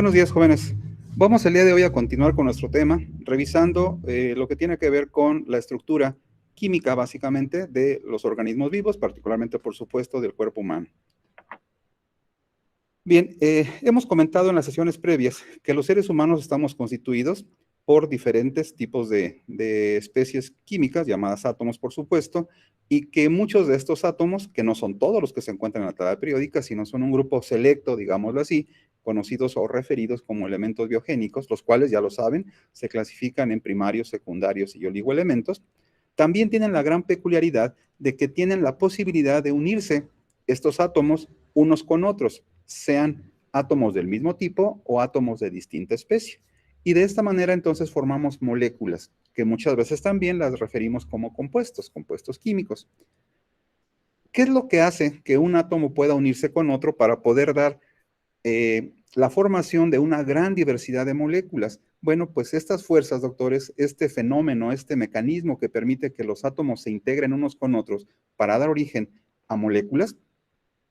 Buenos días, jóvenes. Vamos el día de hoy a continuar con nuestro tema, revisando lo que tiene que ver con la estructura química, básicamente, de los organismos vivos, particularmente, por supuesto, del cuerpo humano. Bien, hemos comentado en las sesiones previas que los seres humanos estamos constituidos por diferentes tipos de especies químicas, llamadas átomos, por supuesto, y que muchos de estos átomos, que no son todos los que se encuentran en la tabla periódica, sino son un grupo selecto, digámoslo así, conocidos o referidos como elementos biogénicos, los cuales, ya lo saben, se clasifican en primarios, secundarios y oligoelementos, también tienen la gran peculiaridad de que tienen la posibilidad de unirse estos átomos unos con otros, sean átomos del mismo tipo o átomos de distinta especie. Y de esta manera entonces formamos moléculas, que muchas veces también las referimos como compuestos químicos. ¿Qué es lo que hace que un átomo pueda unirse con otro para poder dar la formación de una gran diversidad de moléculas? Bueno, pues estas fuerzas, doctores, este fenómeno, este mecanismo que permite que los átomos se integren unos con otros para dar origen a moléculas,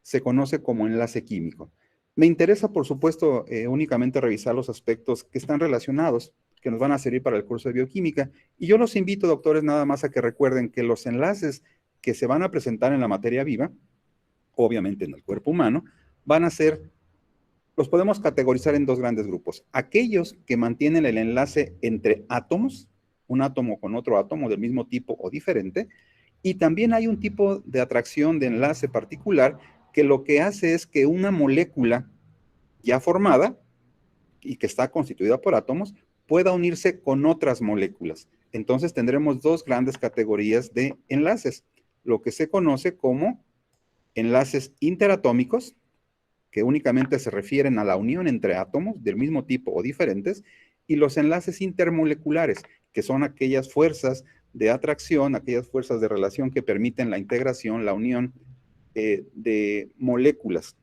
se conoce como enlace químico. Me interesa, por supuesto, únicamente revisar los aspectos que están relacionados, que nos van a servir para el curso de bioquímica, y yo los invito, doctores, nada más a que recuerden que los enlaces que se van a presentar en la materia viva, obviamente en el cuerpo humano, van a ser, los podemos categorizar en dos grandes grupos. Aquellos que mantienen el enlace entre átomos, un átomo con otro átomo del mismo tipo o diferente, y también hay un tipo de atracción de enlace particular que lo que hace es que una molécula ya formada y que está constituida por átomos pueda unirse con otras moléculas. Entonces tendremos dos grandes categorías de enlaces, lo que se conoce como enlaces interatómicos, que únicamente se refieren a la unión entre átomos del mismo tipo o diferentes, y los enlaces intermoleculares, que son aquellas fuerzas de atracción, aquellas fuerzas de relación que permiten la integración, la unión de moléculas,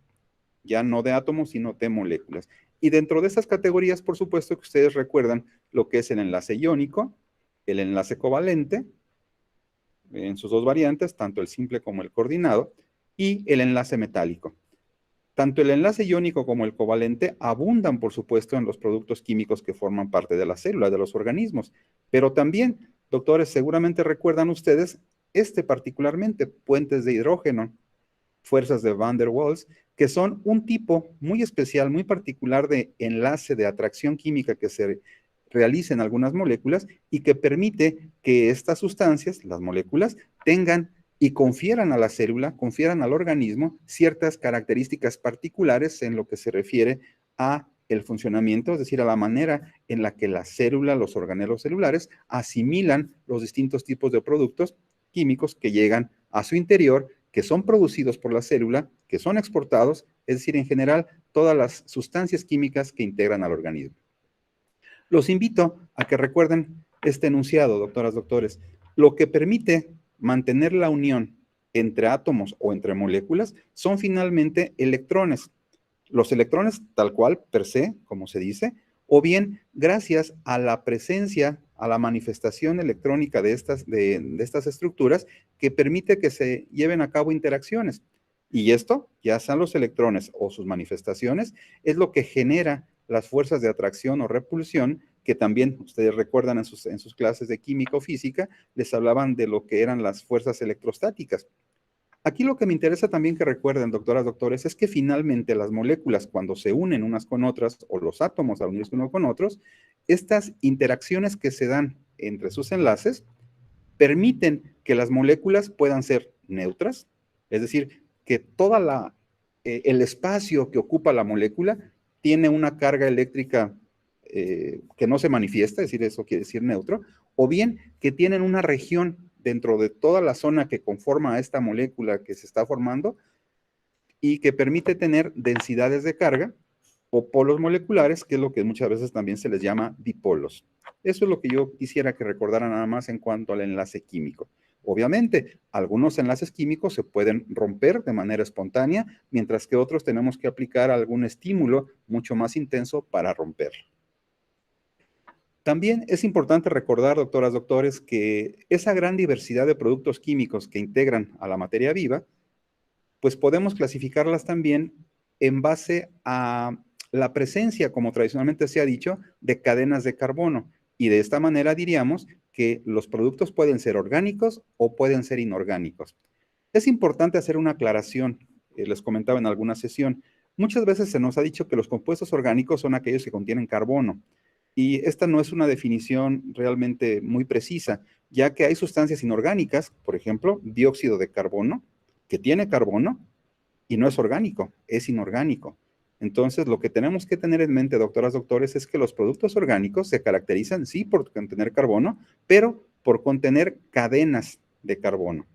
ya no de átomos, sino de moléculas. Y dentro de esas categorías, por supuesto que ustedes recuerdan lo que es el enlace iónico, el enlace covalente, en sus dos variantes, tanto el simple como el coordinado, y el enlace metálico. Tanto el enlace iónico como el covalente abundan, por supuesto, en los productos químicos que forman parte de la célula, de los organismos. Pero también, doctores, seguramente recuerdan ustedes particularmente, puentes de hidrógeno, fuerzas de Van der Waals, que son un tipo muy especial, muy particular de enlace de atracción química que se realiza en algunas moléculas y que permite que estas sustancias, las moléculas, tengan y confieran a la célula, confieran al organismo ciertas características particulares en lo que se refiere a el funcionamiento, es decir, a la manera en la que la célula, los organelos celulares, asimilan los distintos tipos de productos químicos que llegan a su interior, que son producidos por la célula, que son exportados, es decir, en general, todas las sustancias químicas que integran al organismo. Los invito a que recuerden este enunciado, doctoras, doctores. Lo que permite mantener la unión entre átomos o entre moléculas son finalmente electrones. Los electrones tal cual, per se, como se dice, o bien gracias a la presencia, a la manifestación electrónica de estas estructuras que permite que se lleven a cabo interacciones. Y esto, ya sean los electrones o sus manifestaciones, es lo que genera las fuerzas de atracción o repulsión, que también ustedes recuerdan en sus clases de química o física, les hablaban de lo que eran las fuerzas electrostáticas. Aquí lo que me interesa también que recuerden, doctoras, doctores, es que finalmente las moléculas, cuando se unen unas con otras, o los átomos al unirse unos con otros, estas interacciones que se dan entre sus enlaces permiten que las moléculas puedan ser neutras, es decir, que el espacio que ocupa la molécula tiene una carga eléctrica que no se manifiesta, es decir, eso quiere decir neutro, o bien que tienen una región dentro de toda la zona que conforma a esta molécula que se está formando y que permite tener densidades de carga o polos moleculares, que es lo que muchas veces también se les llama dipolos. Eso es lo que yo quisiera que recordaran nada más en cuanto al enlace químico. Obviamente, algunos enlaces químicos se pueden romper de manera espontánea, mientras que otros tenemos que aplicar algún estímulo mucho más intenso para romperlo. También es importante recordar, doctoras, doctores, que esa gran diversidad de productos químicos que integran a la materia viva, pues podemos clasificarlas también en base a la presencia, como tradicionalmente se ha dicho, de cadenas de carbono. Y de esta manera diríamos que los productos pueden ser orgánicos o pueden ser inorgánicos. Es importante hacer una aclaración, les comentaba en alguna sesión. Muchas veces se nos ha dicho que los compuestos orgánicos son aquellos que contienen carbono. Y esta no es una definición realmente muy precisa, ya que hay sustancias inorgánicas, por ejemplo, dióxido de carbono, que tiene carbono y no es orgánico, es inorgánico. Entonces, lo que tenemos que tener en mente, doctoras, doctores, es que los productos orgánicos se caracterizan, sí, por contener carbono, pero por contener cadenas de carbono.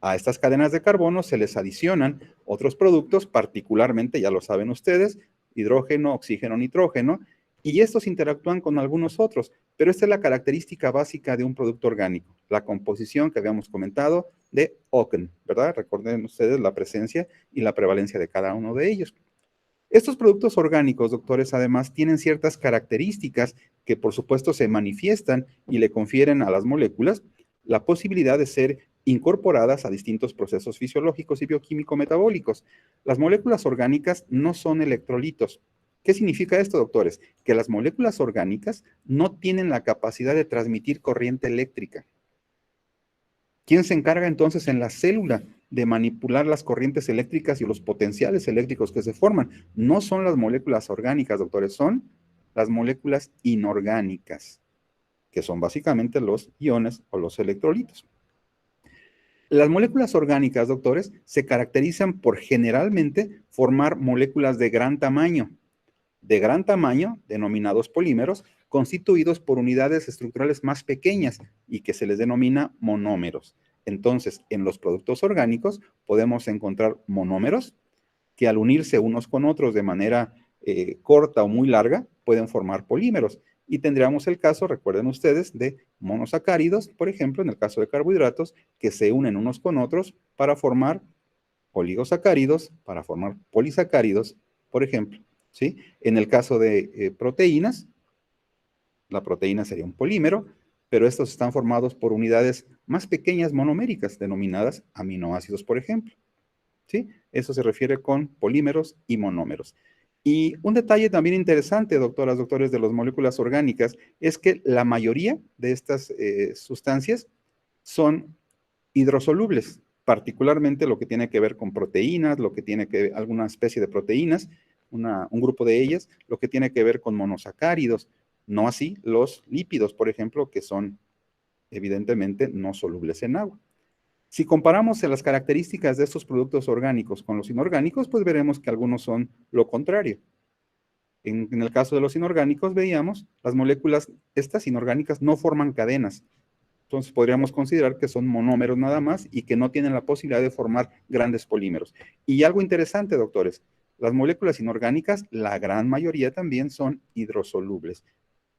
A estas cadenas de carbono se les adicionan otros productos, particularmente, ya lo saben ustedes, hidrógeno, oxígeno, nitrógeno, y estos interactúan con algunos otros, pero esta es la característica básica de un producto orgánico, la composición que habíamos comentado de Oken, ¿verdad? Recuerden ustedes la presencia y la prevalencia de cada uno de ellos. Estos productos orgánicos, doctores, además tienen ciertas características que por supuesto se manifiestan y le confieren a las moléculas la posibilidad de ser incorporadas a distintos procesos fisiológicos y bioquímico-metabólicos. Las moléculas orgánicas no son electrolitos. ¿Qué significa esto, doctores? Que las moléculas orgánicas no tienen la capacidad de transmitir corriente eléctrica. ¿Quién se encarga entonces en la célula de manipular las corrientes eléctricas y los potenciales eléctricos que se forman? No son las moléculas orgánicas, doctores, son las moléculas inorgánicas, que son básicamente los iones o los electrolitos. Las moléculas orgánicas, doctores, se caracterizan por generalmente formar moléculas de gran tamaño, denominados polímeros, constituidos por unidades estructurales más pequeñas y que se les denomina monómeros. Entonces, en los productos orgánicos podemos encontrar monómeros que al unirse unos con otros de manera corta o muy larga, pueden formar polímeros. Y tendríamos el caso, recuerden ustedes, de monosacáridos, por ejemplo, en el caso de carbohidratos, que se unen unos con otros para formar oligosacáridos, para formar polisacáridos, por ejemplo. ¿Sí? En el caso de proteínas, la proteína sería un polímero, pero estos están formados por unidades más pequeñas monoméricas, denominadas aminoácidos, por ejemplo. ¿Sí? Eso se refiere con polímeros y monómeros. Y un detalle también interesante, doctoras, doctores, de las moléculas orgánicas, es que la mayoría de estas sustancias son hidrosolubles, particularmente lo que tiene que ver con proteínas, lo que tiene que ver alguna especie de proteínas, un grupo de ellas, lo que tiene que ver con monosacáridos, no así los lípidos, por ejemplo, que son evidentemente no solubles en agua. Si comparamos las características de estos productos orgánicos con los inorgánicos, pues veremos que algunos son lo contrario. En el caso de los inorgánicos, veíamos, las moléculas, estas inorgánicas, no forman cadenas. Entonces podríamos considerar que son monómeros nada más y que no tienen la posibilidad de formar grandes polímeros. Y algo interesante, doctores, las moléculas inorgánicas, la gran mayoría también son hidrosolubles.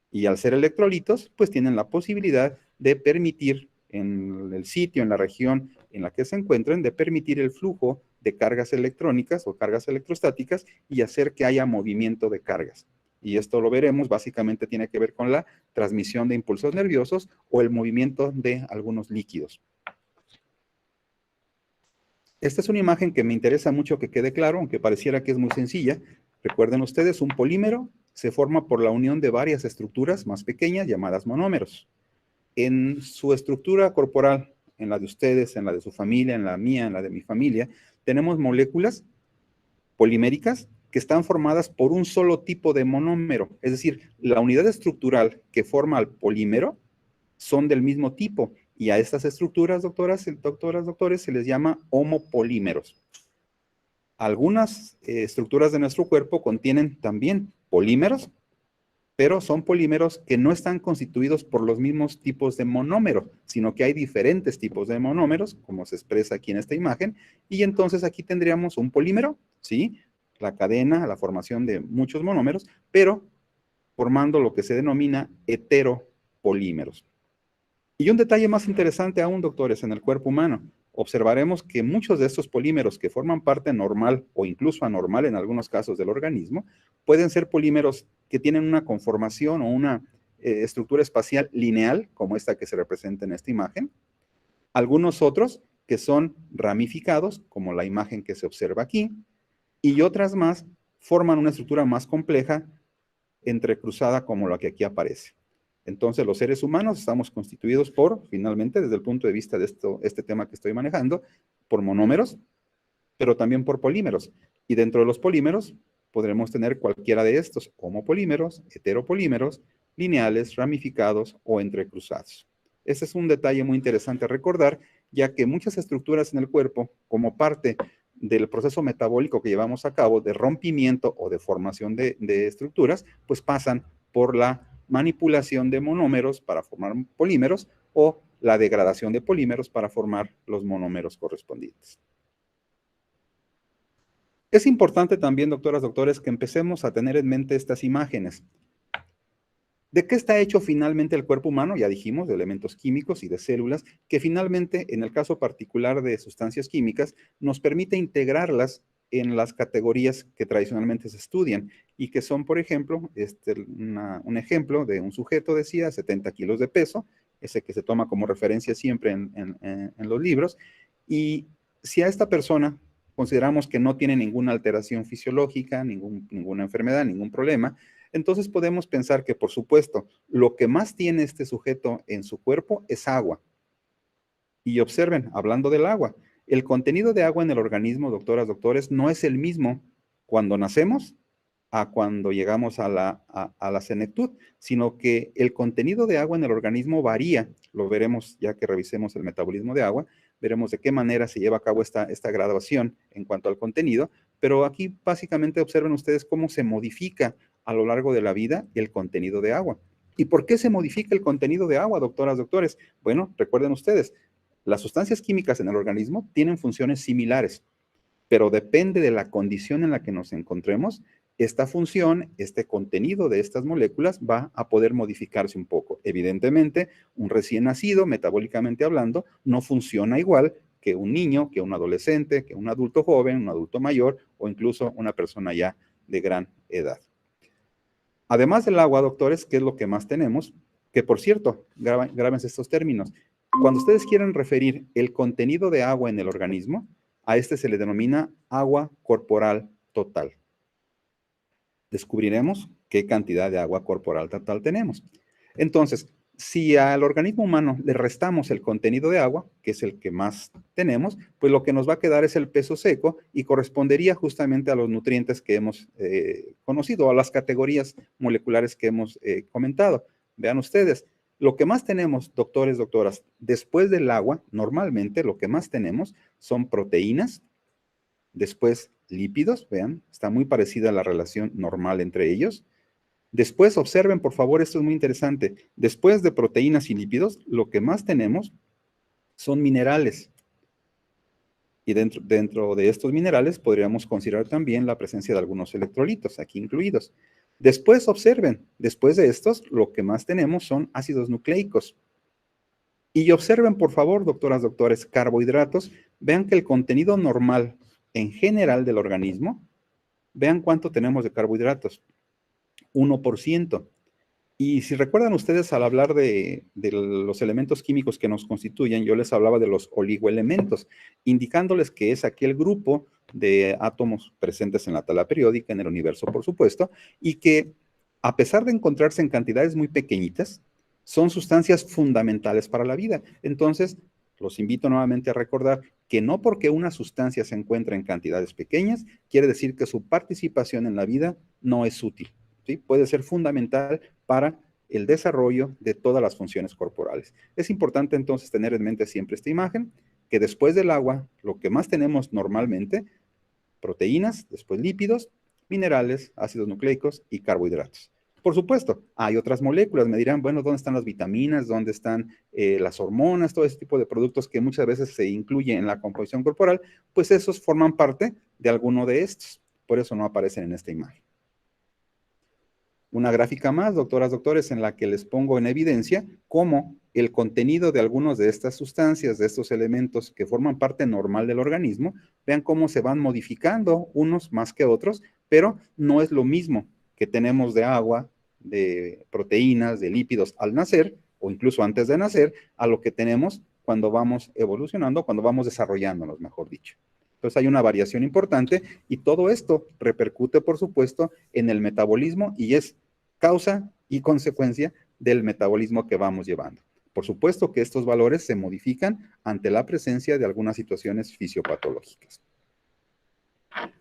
Y al ser electrolitos, pues tienen la posibilidad de permitir en el sitio, en la región en la que se encuentren, de permitir el flujo de cargas electrónicas o cargas electrostáticas y hacer que haya movimiento de cargas. Y esto lo veremos, básicamente tiene que ver con la transmisión de impulsos nerviosos o el movimiento de algunos líquidos. Esta es una imagen que me interesa mucho que quede claro, aunque pareciera que es muy sencilla. Recuerden ustedes, un polímero se forma por la unión de varias estructuras más pequeñas llamadas monómeros. En su estructura corporal, en la de ustedes, en la de su familia, en la mía, en la de mi familia, tenemos moléculas poliméricas que están formadas por un solo tipo de monómero. Es decir, la unidad estructural que forma al polímero son del mismo tipo. Y a estas estructuras, doctores, se les llama homopolímeros. Algunas estructuras de nuestro cuerpo contienen también polímeros, pero son polímeros que no están constituidos por los mismos tipos de monómero, sino que hay diferentes tipos de monómeros, como se expresa aquí en esta imagen, y entonces aquí tendríamos un polímero, ¿sí? La cadena, la formación de muchos monómeros, pero formando lo que se denomina heteropolímeros. Y un detalle más interesante aún, doctores, en el cuerpo humano. Observaremos que muchos de estos polímeros que forman parte normal o incluso anormal en algunos casos del organismo, pueden ser polímeros que tienen una conformación o una estructura espacial lineal, como esta que se representa en esta imagen. Algunos otros que son ramificados, como la imagen que se observa aquí, y otras más forman una estructura más compleja, entrecruzada como la que aquí aparece. Entonces, los seres humanos estamos constituidos por, finalmente, desde el punto de vista de este tema que estoy manejando, por monómeros, pero también por polímeros. Y dentro de los polímeros podremos tener cualquiera de estos, homopolímeros, heteropolímeros, lineales, ramificados o entrecruzados. Este es un detalle muy interesante a recordar, ya que muchas estructuras en el cuerpo, como parte del proceso metabólico que llevamos a cabo de rompimiento o de formación de estructuras, pues pasan por la manipulación de monómeros para formar polímeros o la degradación de polímeros para formar los monómeros correspondientes. Es importante también, doctoras, doctores, que empecemos a tener en mente estas imágenes. ¿De qué está hecho finalmente el cuerpo humano? Ya dijimos, de elementos químicos y de células, que finalmente, en el caso particular de sustancias químicas, nos permite integrarlas en las categorías que tradicionalmente se estudian y que son, por ejemplo, un ejemplo de un sujeto, decía, 70 kilos de peso, ese que se toma como referencia siempre en los libros, y si a esta persona consideramos que no tiene ninguna alteración fisiológica, ninguna enfermedad, ningún problema, entonces podemos pensar que, por supuesto, lo que más tiene este sujeto en su cuerpo es agua. Y observen, hablando del agua, el contenido de agua en el organismo, doctoras, doctores, no es el mismo cuando nacemos a cuando llegamos a la senectud, sino que el contenido de agua en el organismo varía, lo veremos ya que revisemos el metabolismo de agua, veremos de qué manera se lleva a cabo esta graduación en cuanto al contenido, pero aquí básicamente observen ustedes cómo se modifica a lo largo de la vida el contenido de agua. ¿Y por qué se modifica el contenido de agua, doctoras, doctores? Bueno, recuerden ustedes, las sustancias químicas en el organismo tienen funciones similares, pero depende de la condición en la que nos encontremos, esta función, este contenido de estas moléculas va a poder modificarse un poco. Evidentemente, un recién nacido, metabólicamente hablando, no funciona igual que un niño, que un adolescente, que un adulto joven, un adulto mayor o incluso una persona ya de gran edad. Además del agua, doctores, ¿qué es lo que más tenemos? Que por cierto, grábense estos términos. Cuando ustedes quieren referir el contenido de agua en el organismo, a este se le denomina agua corporal total. Descubriremos qué cantidad de agua corporal total tenemos. Entonces, si al organismo humano le restamos el contenido de agua, que es el que más tenemos, pues lo que nos va a quedar es el peso seco y correspondería justamente a los nutrientes que hemos conocido, a las categorías moleculares que hemos comentado. Vean ustedes, lo que más tenemos, doctores, doctoras, después del agua, normalmente lo que más tenemos son proteínas, después lípidos, vean, está muy parecida a la relación normal entre ellos. Después, observen, por favor, esto es muy interesante. Después de proteínas y lípidos, lo que más tenemos son minerales. Y dentro de estos minerales podríamos considerar también la presencia de algunos electrolitos, aquí incluidos. Después, observen, después de estos, lo que más tenemos son ácidos nucleicos. Y observen, por favor, doctoras, doctores, carbohidratos. Vean que el contenido normal en general del organismo, vean cuánto tenemos de carbohidratos. 1%. Y si recuerdan ustedes al hablar de los elementos químicos que nos constituyen, yo les hablaba de los oligoelementos, indicándoles que es aquel grupo de átomos presentes en la tabla periódica, en el universo, por supuesto, y que a pesar de encontrarse en cantidades muy pequeñitas, son sustancias fundamentales para la vida. Entonces, los invito nuevamente a recordar que no porque una sustancia se encuentra en cantidades pequeñas, quiere decir que su participación en la vida no es útil. ¿Sí? Puede ser fundamental para el desarrollo de todas las funciones corporales. Es importante entonces tener en mente siempre esta imagen, que después del agua, lo que más tenemos normalmente, proteínas, después lípidos, minerales, ácidos nucleicos y carbohidratos. Por supuesto, hay otras moléculas, me dirán, bueno, ¿dónde están las vitaminas? ¿Dónde están las hormonas? Todo ese tipo de productos que muchas veces se incluyen en la composición corporal, pues esos forman parte de alguno de estos. Por eso no aparecen en esta imagen. Una gráfica más, doctoras, doctores, en la que les pongo en evidencia cómo el contenido de algunas de estas sustancias, de estos elementos que forman parte normal del organismo, vean cómo se van modificando unos más que otros, pero no es lo mismo que tenemos de agua, de proteínas, de lípidos al nacer, o incluso antes de nacer, a lo que tenemos cuando vamos evolucionando, cuando vamos desarrollándonos, mejor dicho. Entonces hay una variación importante y todo esto repercute, por supuesto, en el metabolismo y es causa y consecuencia del metabolismo que vamos llevando. Por supuesto que estos valores se modifican ante la presencia de algunas situaciones fisiopatológicas.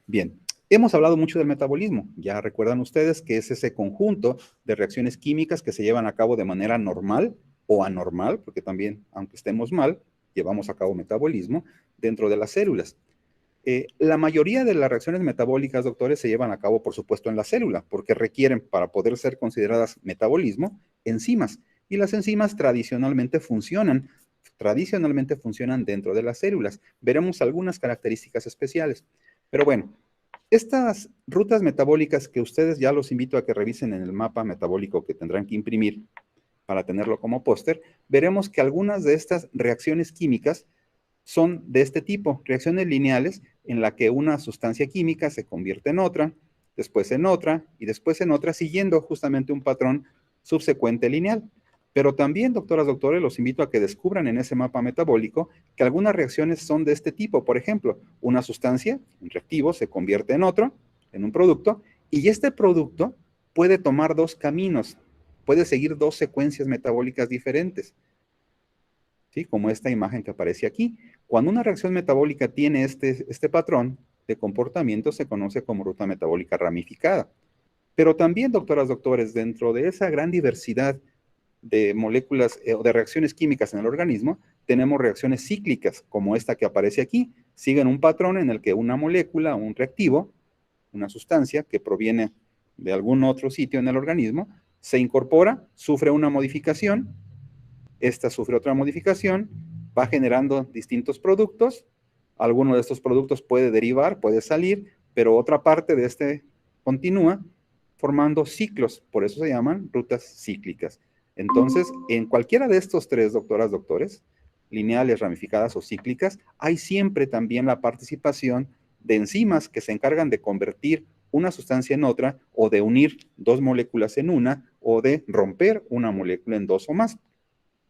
Bien, hemos hablado mucho del metabolismo. Ya recuerdan ustedes que es ese conjunto de reacciones químicas que se llevan a cabo de manera normal o anormal, porque también, aunque estemos mal, llevamos a cabo metabolismo dentro de las células. La mayoría de las reacciones metabólicas, doctores, se llevan a cabo, por supuesto, en la célula, porque requieren, para poder ser consideradas metabolismo, enzimas. Y las enzimas tradicionalmente funcionan dentro de las células. Veremos algunas características especiales. Pero bueno, estas rutas metabólicas que ustedes ya los invito a que revisen en el mapa metabólico que tendrán que imprimir para tenerlo como póster, veremos que algunas de estas reacciones químicas son de este tipo, reacciones lineales en la que una sustancia química se convierte en otra, después en otra y después en otra, siguiendo justamente un patrón subsecuente lineal. Pero también, doctoras, doctores, los invito a que descubran en ese mapa metabólico que algunas reacciones son de este tipo. Por ejemplo, una sustancia, un reactivo, se convierte en otro, en un producto, y este producto puede tomar dos caminos, puede seguir dos secuencias metabólicas diferentes. ¿Sí? Como esta imagen que aparece aquí. Cuando una reacción metabólica tiene este patrón de comportamiento, se conoce como ruta metabólica ramificada. Pero también, doctoras, doctores, dentro de esa gran diversidad de moléculas o de reacciones químicas en el organismo, tenemos reacciones cíclicas, como esta que aparece aquí. Siguen un patrón en el que una molécula, un reactivo, una sustancia que proviene de algún otro sitio en el organismo, se incorpora, sufre una modificación, esta sufre otra modificación, va generando distintos productos, alguno de estos productos puede derivar, puede salir, pero otra parte de este continúa formando ciclos, por eso se llaman rutas cíclicas. Entonces, en cualquiera de estos tres, doctoras, doctores, lineales, ramificadas o cíclicas, hay siempre también la participación de enzimas que se encargan de convertir una sustancia en otra o de unir dos moléculas en una o de romper una molécula en dos o más.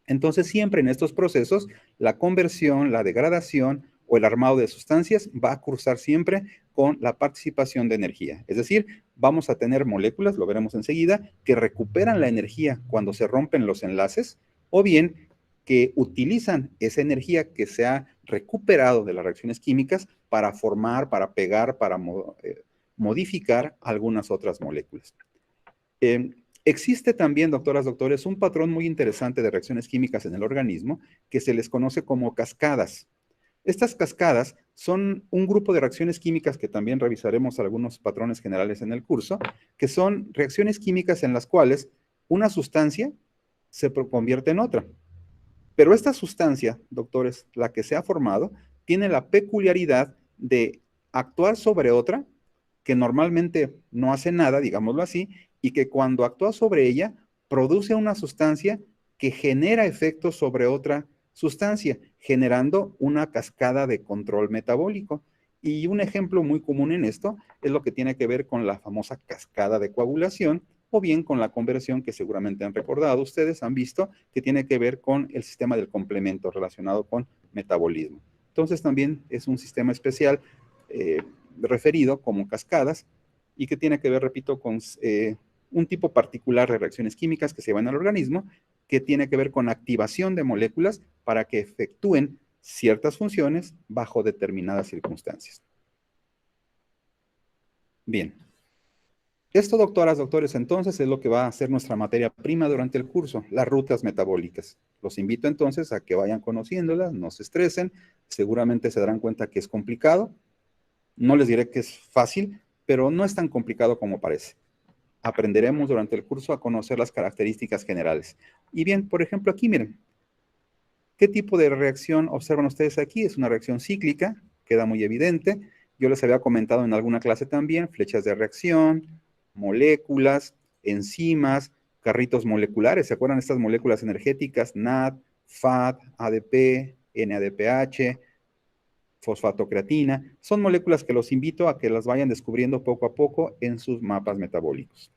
Entonces, siempre en estos procesos, la conversión, la degradación o el armado de sustancias va a cursar siempre con la participación de energía. Es decir, vamos a tener moléculas, lo veremos enseguida, que recuperan la energía cuando se rompen los enlaces o bien que utilizan esa energía que se ha recuperado de las reacciones químicas para formar, para pegar, para modificar algunas otras moléculas. Existe también, doctoras, doctores, un patrón muy interesante de reacciones químicas en el organismo que se les conoce como cascadas. Estas cascadas son un grupo de reacciones químicas que también revisaremos algunos patrones generales en el curso, que son reacciones químicas en las cuales una sustancia se convierte en otra. Pero esta sustancia, doctores, la que se ha formado, tiene la peculiaridad de actuar sobre otra que normalmente no hace nada, digámoslo así, y que cuando actúa sobre ella, produce una sustancia que genera efectos sobre otra sustancia, generando una cascada de control metabólico. Y un ejemplo muy común en esto es lo que tiene que ver con la famosa cascada de coagulación, o bien con la conversión que seguramente han recordado ustedes, han visto, que tiene que ver con el sistema del complemento relacionado con metabolismo. Entonces también es un sistema especial referido como cascadas y que tiene que ver, repito, con un tipo particular de reacciones químicas que se van al organismo que tiene que ver con activación de moléculas para que efectúen ciertas funciones bajo determinadas circunstancias. Bien. Esto, doctoras, doctores, entonces es lo que va a ser nuestra materia prima durante el curso, las rutas metabólicas. Los invito entonces a que vayan conociéndolas, no se estresen, seguramente se darán cuenta que es complicado. No les diré que es fácil, pero no es tan complicado como parece. Aprenderemos durante el curso a conocer las características generales. Y bien, por ejemplo, aquí miren, ¿qué tipo de reacción observan ustedes aquí? Es una reacción cíclica, queda muy evidente. Yo les había comentado en alguna clase también, flechas de reacción, moléculas, enzimas, carritos moleculares. ¿Se acuerdan de estas moléculas energéticas? NAD, FAD, ADP, NADPH, fosfatocreatina. Son moléculas que los invito a que las vayan descubriendo poco a poco en sus mapas metabólicos.